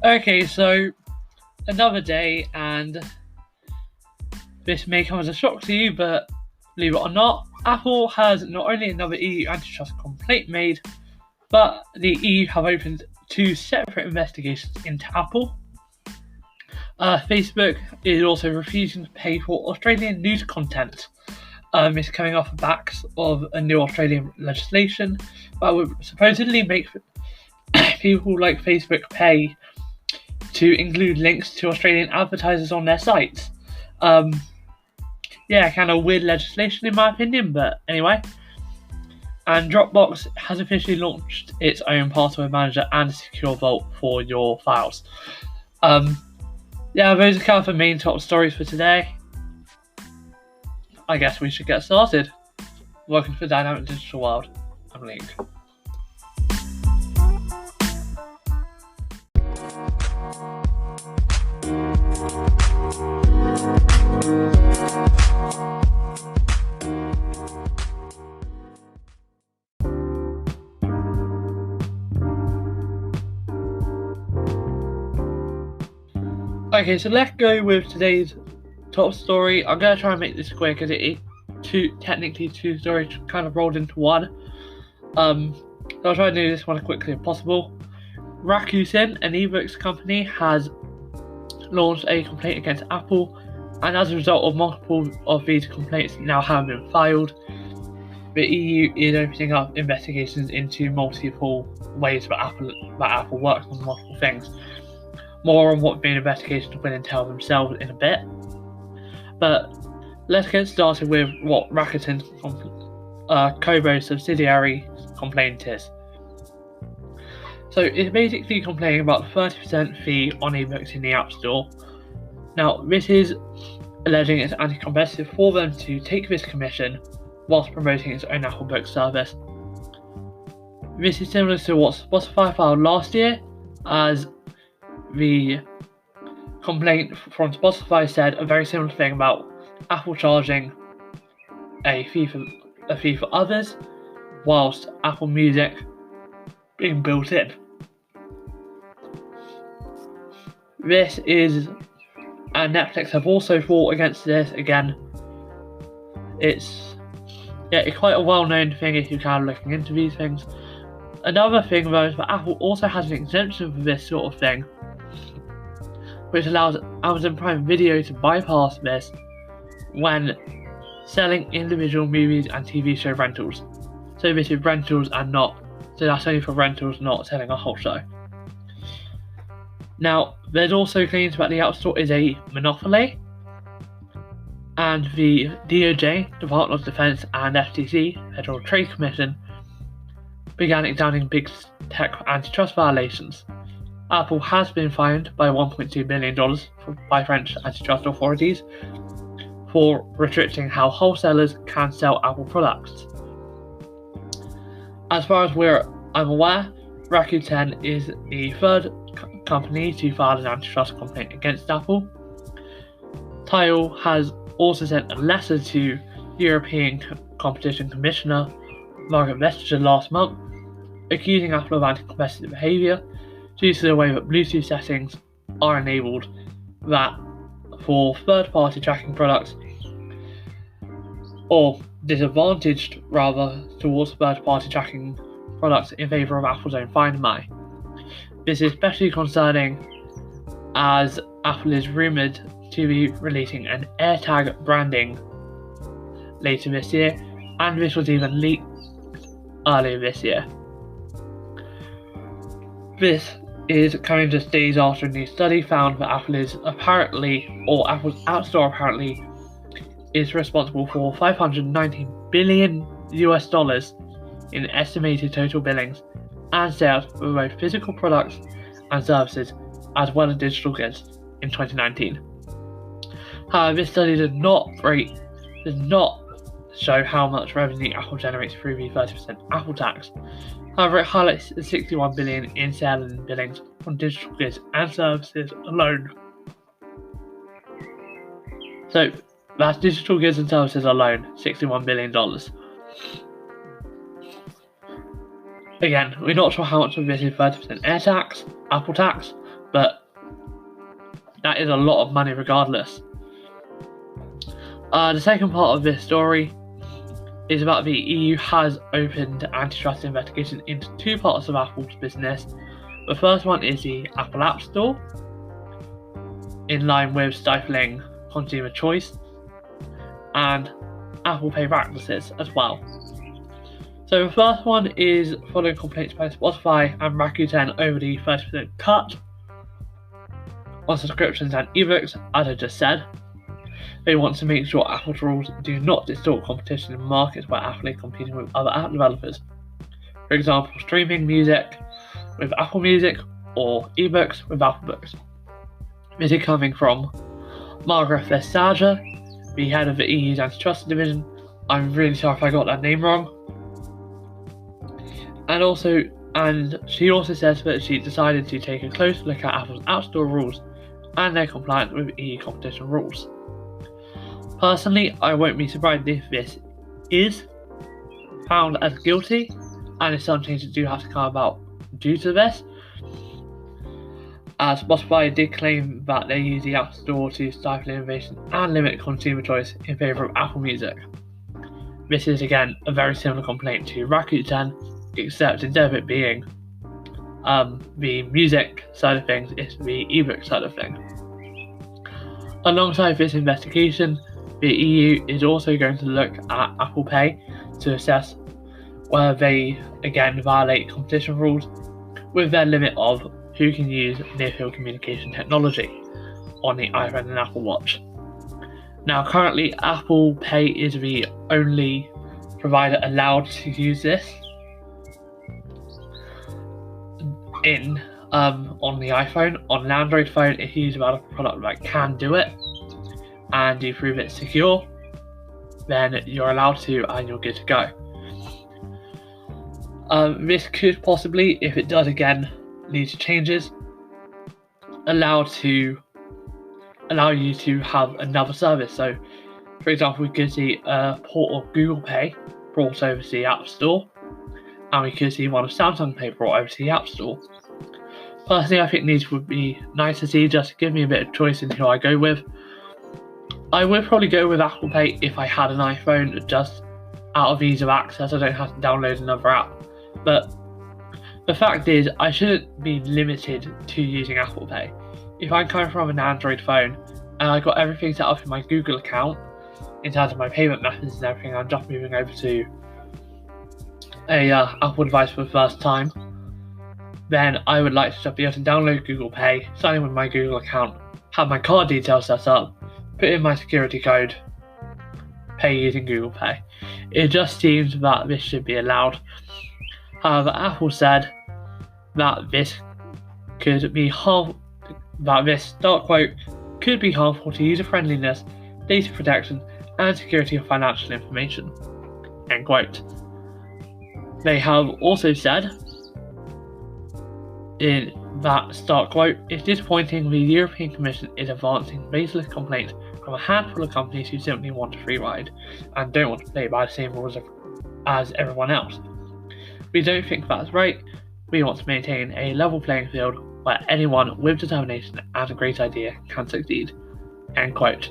Okay, so another day, and this may come as a shock to you, but believe it or not, Apple has not only another EU antitrust complaint made, but the EU have opened two separate investigations into Apple. Facebook is also refusing to pay for Australian news content. It's coming off the backs of a new Australian legislation that would supposedly make people like Facebook pay to include links to Australian advertisers on their sites. Kind of weird legislation in my opinion, but anyway. And Dropbox has officially launched its own password manager and secure vault for your files. Those are kind of the main top stories for today. I guess we should get started. Welcome to the Dynamic Digital World. I'm Link. Okay, so let's go with today's top story. I'm going to try and make this quick as it is technically two stories kind of rolled into one. I'll try to do this one as quickly as possible. Rakuten, an ebooks company, has launched a complaint against Apple, and as a result of multiple of these complaints now have been filed, the EU is opening up investigations into multiple ways that Apple works on multiple things. More on what the investigations will entail themselves in a bit. But let's get started with what Rakuten's Kobo subsidiary complaint is. So it's basically complaining about the 30% fee on ebooks in the App Store. Now, this is alleging it's anti-competitive for them to take this commission whilst promoting its own Apple Book service. This is similar to what Spotify filed last year, as the complaint from Spotify said a very similar thing about Apple charging a fee for others, whilst Apple Music being built in. This is, and Netflix have also fought against this again. It's quite a well-known thing if you're kind of looking into these things. Another thing though is that Apple also has an exemption for this sort of thing, which allows Amazon Prime Video to bypass this when selling individual movies and TV show rentals. So this is rentals and that's only for rentals, not selling a whole show. Now, there's also claims that the App Store is a monopoly, and the DOJ, Department of Defense, and FTC, Federal Trade Commission, began examining big tech antitrust violations. Apple has been fined by $1.2 billion by French antitrust authorities for restricting how wholesalers can sell Apple products. As far as I'm aware, Rakuten is the third company to file an antitrust complaint against Apple. Tile has also sent a letter to European Competition Commissioner Margaret Vestager last month, accusing Apple of anti-competitive behaviour due to the way that Bluetooth settings are enabled that for third-party tracking products, or disadvantaged rather towards third-party tracking products in favour of Apple's own Find My. This is especially concerning as Apple is rumoured to be releasing an AirTag branding later this year, and this was even leaked earlier this year. This is coming just days after a new study found that Apple's App Store apparently is responsible for $519 billion in estimated total billings and sales for both physical products and services as well as digital goods in 2019. However, this study does not show how much revenue Apple generates through the 30% Apple tax. However, it highlights the $61 billion in sales and billings from digital goods and services alone. So that's digital goods and services alone, $61 billion. Again, we're not sure how much of this is 30% Apple tax, but that is a lot of money regardless. The second part of this story is about the EU has opened antitrust investigation into two parts of Apple's business. The first one is the Apple App Store, in line with stifling consumer choice, and Apple Pay practices as well. So the first one is following complaints by Spotify and Rakuten over the 30% cut on subscriptions and ebooks, as I just said. They want to make sure Apple's rules do not distort competition in markets where Apple is competing with other app developers. For example, streaming music with Apple Music or ebooks with Apple Books. This is coming from Margaret Vestager, the head of the EU's antitrust division. I'm really sorry if I got that name wrong. And she also says that she decided to take a close look at Apple's App Store rules and their compliance with EU competition rules. Personally, I won't be surprised if this is found as guilty, and if some changes do have to come about due to this. As Spotify did claim that they use the App Store to stifle innovation and limit consumer choice in favour of Apple Music. This is again a very similar complaint to Rakuten, except instead of it being the music side of things, it's the ebook side of things. Alongside this investigation, the EU is also going to look at Apple Pay to assess whether they again violate competition rules with their limit of who can use near-field communication technology on the iPhone and Apple Watch. Now currently Apple Pay is the only provider allowed to use this on the iPhone. On an Android phone, if you use another product that can do it and you prove it's secure, then you're allowed to and you're good to go. This could possibly, if it does again lead to changes, allow you to have another service. So for example, we could see a port of Google Pay brought over to the App Store, and we could see one of Samsung Pay brought over to the App Store. Personally, I think these would be nice to see, just to give me a bit of choice in who I go with. I would probably go with Apple Pay if I had an iPhone, just out of ease of access. I don't have to download another app. But the fact is, I shouldn't be limited to using Apple Pay. If I'm coming from an Android phone and I got everything set up in my Google account, in terms of my payment methods and everything, I'm just moving over to a Apple device for the first time, then I would like to just be able to download Google Pay, sign in with my Google account, have my card details set up, put in my security code, pay using Google Pay. It just seems that this should be allowed. However, Apple said that this could be that this start quote could be harmful to user friendliness, data protection, and security of financial information. End quote. They have also said in that start quote, "It's disappointing the European Commission is advancing baseless complaints from a handful of companies who simply want a free ride and don't want to play by the same rules as everyone else. We don't think that's right. We want to maintain a level playing field where anyone with determination and a great idea can succeed." End quote.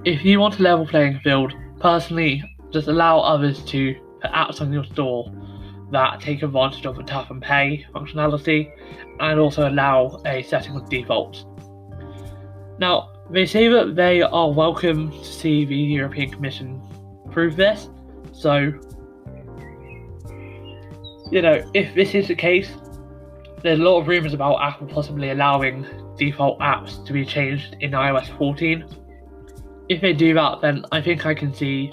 If you want a level playing field, personally, just allow others to put apps on your store that take advantage of the tap and pay functionality, and also allow a setting of defaults. Now, they say that they are welcome to see the European Commission prove this, so, if this is the case, there's a lot of rumours about Apple possibly allowing default apps to be changed in iOS 14. If they do that, then I think I can see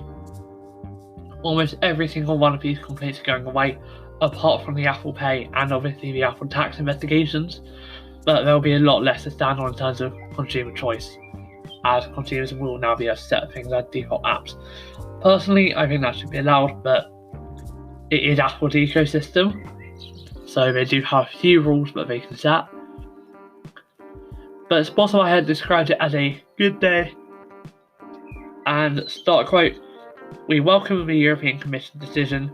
almost every single one of these complaints going away, apart from the Apple Pay and obviously the Apple tax investigations, but there'll be a lot less to stand on in terms of consumer choice, as consumers will now be able to set things as default apps. Personally, I think that should be allowed, but it is Apple's ecosystem, so they do have a few rules that they can set. But Spotify had described it as a good day, and start quote, "We welcome the European Commission's decision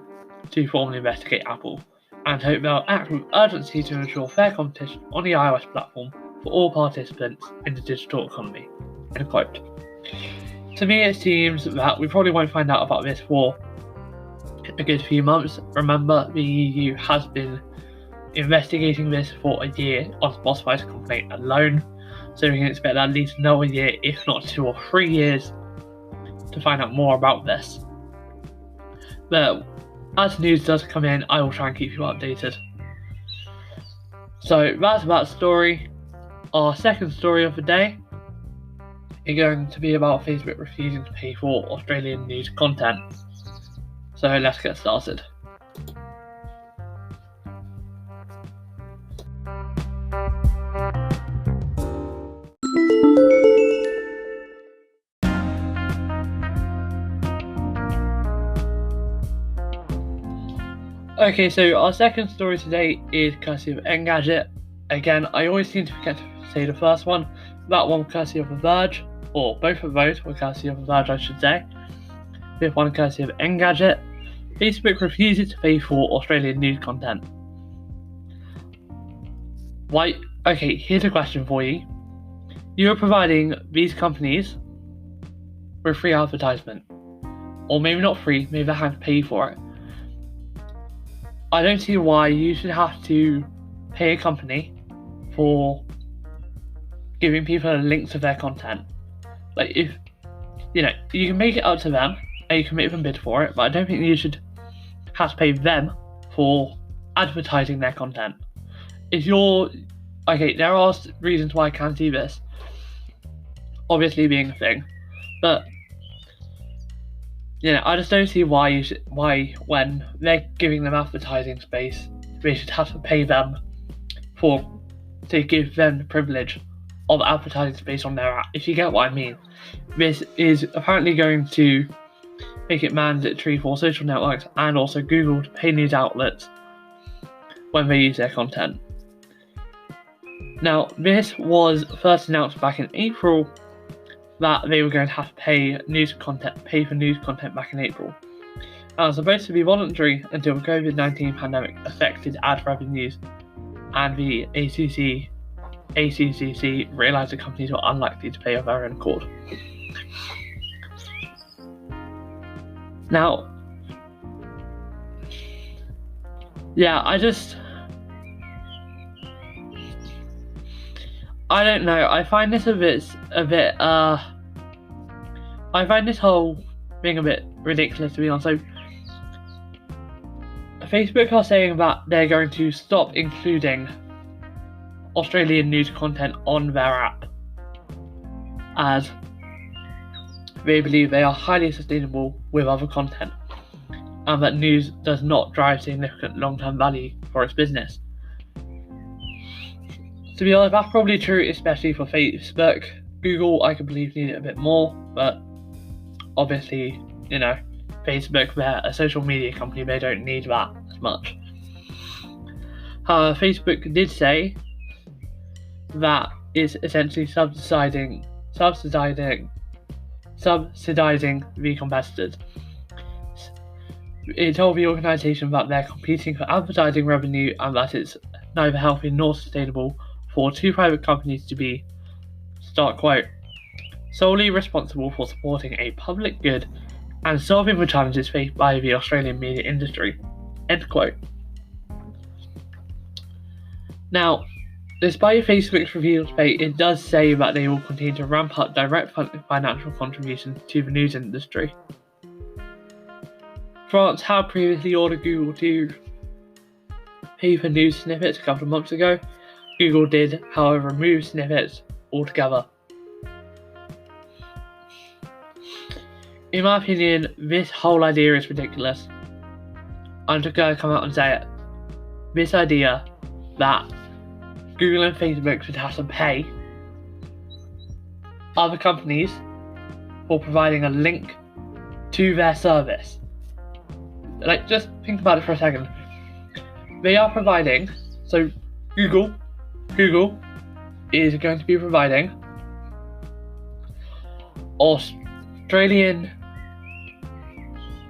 to formally investigate Apple. and hope they'll act with urgency to ensure fair competition on the iOS platform for all participants in the digital economy. End quote. To me, it seems that we probably won't find out about this for a good few months. Remember, the EU has been investigating this for a year on Spotify's complaint alone, so we can expect at least another year, if not 2 or 3 years, to find out more about this. But as news does come in, I will try and keep you updated. So that's about the story. Our second story of the day is going to be about Facebook refusing to pay for Australian news content. So let's get started. Okay, so our second story today is courtesy of Engadget. Again, I always seem to forget to say the first one. That one courtesy of The Verge, or both of those were courtesy of The Verge, I should say. With one courtesy of Engadget. Facebook refuses to pay for Australian news content. Why? Okay, here's a question for you. You are providing these companies with free advertisement. Or maybe not free, maybe they have to pay for it. I don't see why you should have to pay a company for giving people a link to their content. Like, if, you can make it up to them and you can make them bid for it, but I don't think you should have to pay them for advertising their content. There are reasons why I can see this, obviously being a thing, but I just don't see why when they're giving them advertising space, they should have to pay them to give them the privilege of advertising space on their app, if you get what I mean. This is apparently going to make it mandatory for social networks and also Google to pay news outlets when they use their content. Now, this was first announced back in April, that they were going to have to pay for news content back in April. And it was supposed to be voluntary until the COVID-19 pandemic affected ad revenues, and the ACCC realised the companies were unlikely to pay of their own accord. Now, I don't know. I find this I find this whole thing a bit ridiculous, to be honest. So, Facebook are saying that they're going to stop including Australian news content on their app, as they believe they are highly sustainable with other content, and that news does not drive significant long-term value for its business. To be honest, that's probably true, especially for Facebook. Google, I can believe, need it a bit more, but obviously, Facebook, they're a social media company, they don't need that as much. However, Facebook did say that it's essentially subsidizing the competitors. It told the organisation that they're competing for advertising revenue and that it's neither healthy nor sustainable for two private companies to be, start quote, solely responsible for supporting a public good and solving the challenges faced by the Australian media industry, end quote. Now, despite Facebook's refusal to pay, it does say that they will continue to ramp up direct financial contributions to the news industry. France had previously ordered Google to pay for news snippets a couple of months ago. Google did, however, remove snippets altogether. In my opinion, this whole idea is ridiculous. I'm just going to come out and say it. This idea that Google and Facebook should have to pay other companies for providing a link to their service. Like, just think about it for a second. They are providing, so Google is going to be providing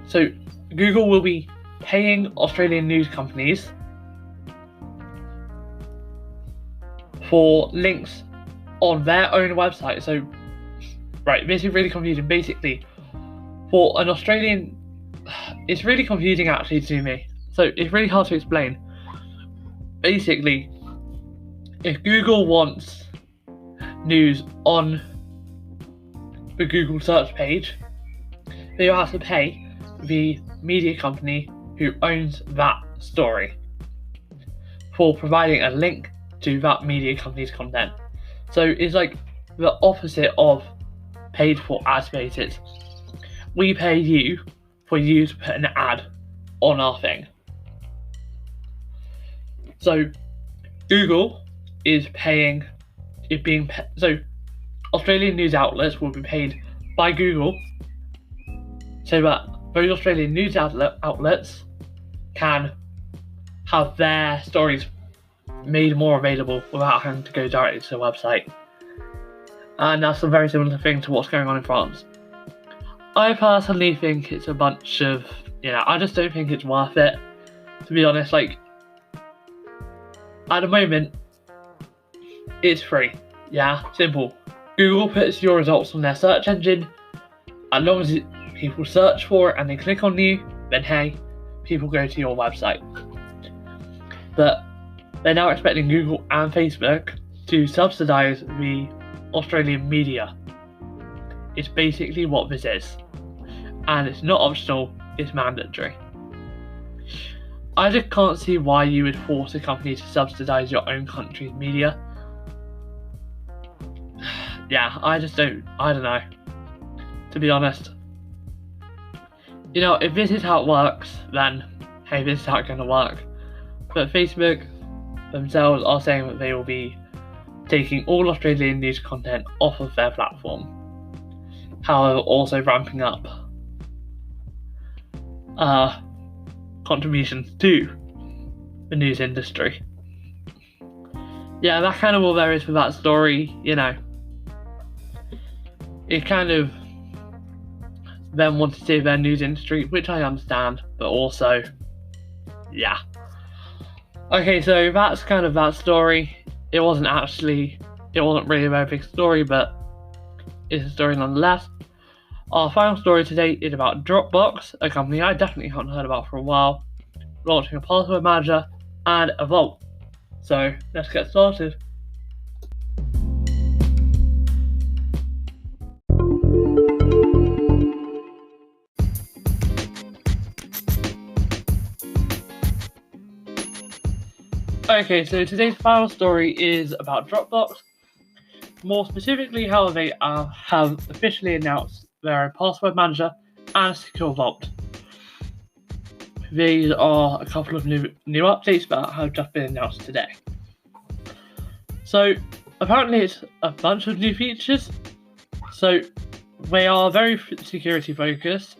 so Google will be paying Australian news companies for links on their own website. So, right, this is really confusing. Basically, for an Australian, it's really confusing actually to me. So it's really hard to explain. Basically, if Google wants news on the Google search page, they will have to pay the media company who owns that story for providing a link to that media company's content. So it's like the opposite of paid for ad spaces. We pay you for you to put an ad on our thing. So Google is so Australian news outlets will be paid by Google so that those Australian news outlets can have their stories made more available without having to go directly to the website. And that's a very similar thing to what's going on in France. I personally think it's a bunch of, I just don't think it's worth it, to be honest. Like, at the moment, it's free. Yeah, simple. Google puts your results on their search engine. As long as people search for it and they click on you, then hey, people go to your website. But they're now expecting Google and Facebook to subsidize the Australian media. It's basically what this is. And it's not optional, it's mandatory. I just can't see why you would force a company to subsidize your own country's media. Yeah, I don't know. To be honest. If this is how it works, then hey, this is how it's going to work. But Facebook themselves are saying that they will be taking all Australian news content off of their platform. However, also ramping up contributions to the news industry. Yeah, that's kind of all there is for that story. It kind of them want to save their news industry, which I understand, but also, yeah. Okay, so that's kind of that story. It wasn't really a very big story, but it's a story nonetheless. Our final story today is about Dropbox, a company I definitely haven't heard about for a while, launching a password manager and a vault. So let's get started. Okay, so today's final story is about Dropbox. More specifically, how they have officially announced their password manager and secure vault. These are a couple of new updates that have just been announced today. So apparently it's a bunch of new features. So they are very security focused.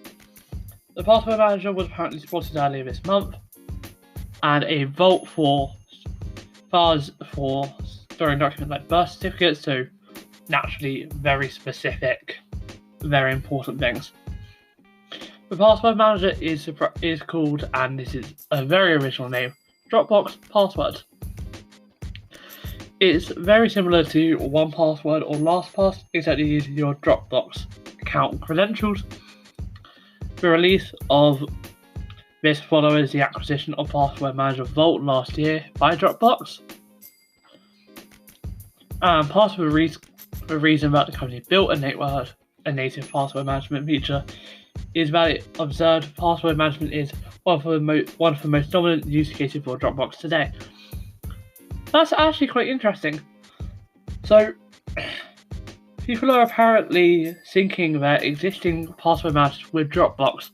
The password manager was apparently spotted earlier this month, and a vault for files for storing documents like birth certificates, so naturally very specific, very important things. The password manager is called, and this is a very original name, Dropbox Password. It's very similar to 1Password or LastPass, except you use your Dropbox account credentials. The release of this follows the acquisition of Password Manager Vault last year by Dropbox. And part of the reason that the company built a native password management feature is that it observed password management is one of the most dominant use cases for Dropbox today. That's actually quite interesting. So, people are apparently syncing their existing password managers with Dropbox,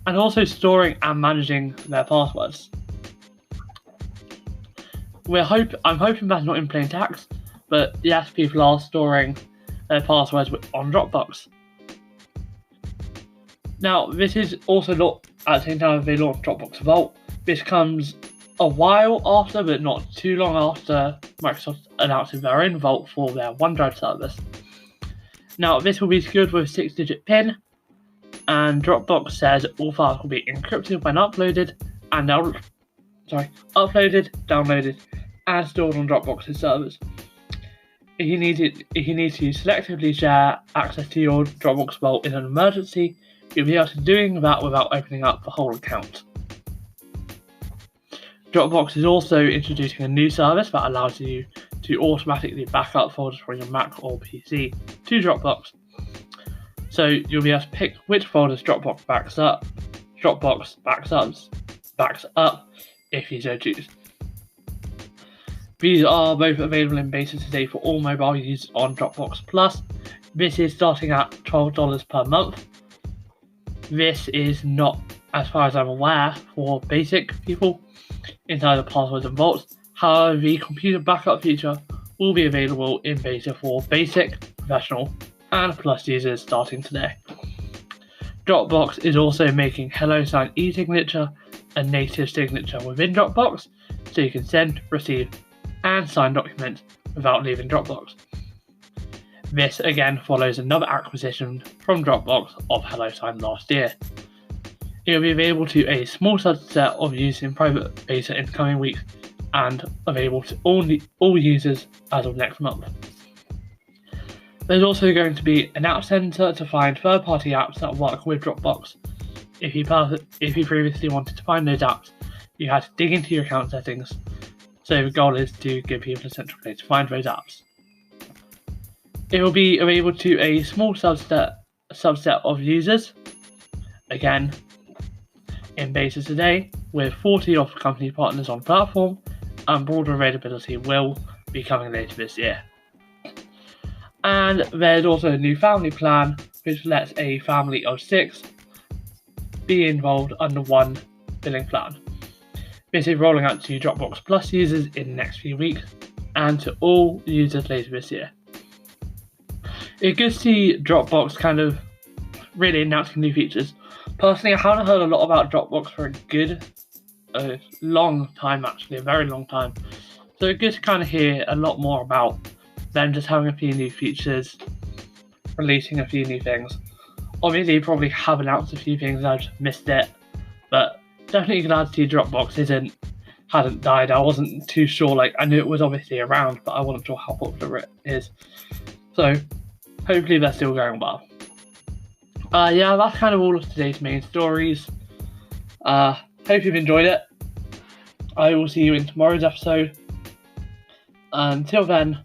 and also storing and managing their passwords. I'm hoping that's not in plain text, but yes, people are storing their passwords on Dropbox. Now, this is also not at the same time as they launched Dropbox Vault. This comes a while after, but not too long after, Microsoft announcing their own Vault for their OneDrive service. Now, this will be secured with a 6-digit PIN, and Dropbox says all files will be encrypted when uploaded, downloaded, and stored on Dropbox's servers. If you need to selectively share access to your Dropbox vault in an emergency, you'll be able to do that without opening up the whole account. Dropbox is also introducing a new service that allows you to automatically back up folders from your Mac or PC to Dropbox. So you'll be able to pick which folders Dropbox backs up if you so choose. These are both available in beta today for all mobile users on Dropbox Plus. This is starting at $12 per month. This is not, as far as I'm aware, for basic people inside of passwords and vaults. However, the computer backup feature will be available in beta for basic, professional, and plus users starting today. Dropbox is also making HelloSign e-signature a native signature within Dropbox, so you can send, receive, and sign documents without leaving Dropbox. This again follows another acquisition from Dropbox of HelloSign last year. It will be available to a small subset of users in private beta in the coming weeks and available to all users as of next month. There's also going to be an app center to find third-party apps that work with Dropbox. If you previously wanted to find those apps, you had to dig into your account settings. So the goal is to give people a central place to find those apps. It will be available to a small subset of users, again, in beta today, with 40 of the company partners on the platform, and broader availability will be coming later this year. And there's also a new family plan, which lets a family of 6 be involved under one billing plan. This is rolling out to Dropbox Plus users in the next few weeks and to all users later this year. It's good to see Dropbox kind of really announcing new features. Personally, I haven't heard a lot about Dropbox for a long time, actually, a very long time. So it's good to kind of hear a lot more about them just having a few new features, releasing a few new things. Obviously, you probably have announced a few things, I've just missed it, but definitely glad to see Dropbox hadn't died. I wasn't too sure, I knew it was obviously around, but I wasn't sure how popular it is. So, hopefully they're still going well. That's kind of all of today's main stories. Hope you've enjoyed it. I will see you in tomorrow's episode. Until then,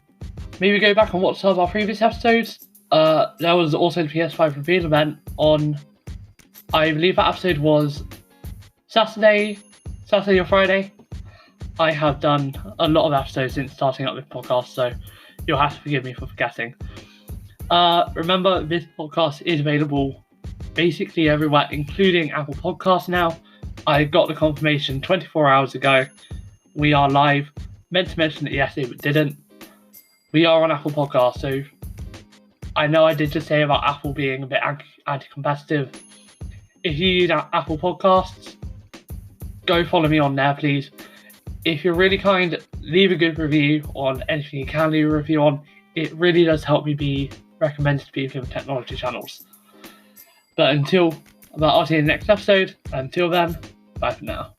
maybe go back and watch some of our previous episodes. There was also the PS5 reveal event on, I believe that episode was Saturday or Friday. I have done a lot of episodes since starting up this podcast, so you'll have to forgive me for forgetting. Remember, this podcast is available basically everywhere, including Apple Podcasts now. I got the confirmation 24 hours ago. We are live. Meant to mention it yesterday, but didn't. We are on Apple Podcasts, so I know I did just say about Apple being a bit anti-competitive. If you use Apple Podcasts, go follow me on there, please. If you're really kind, leave a good review on anything you can leave a review on. It really does help me be recommended to people in technology channels. But I'll see you in the next episode. Until then, bye for now.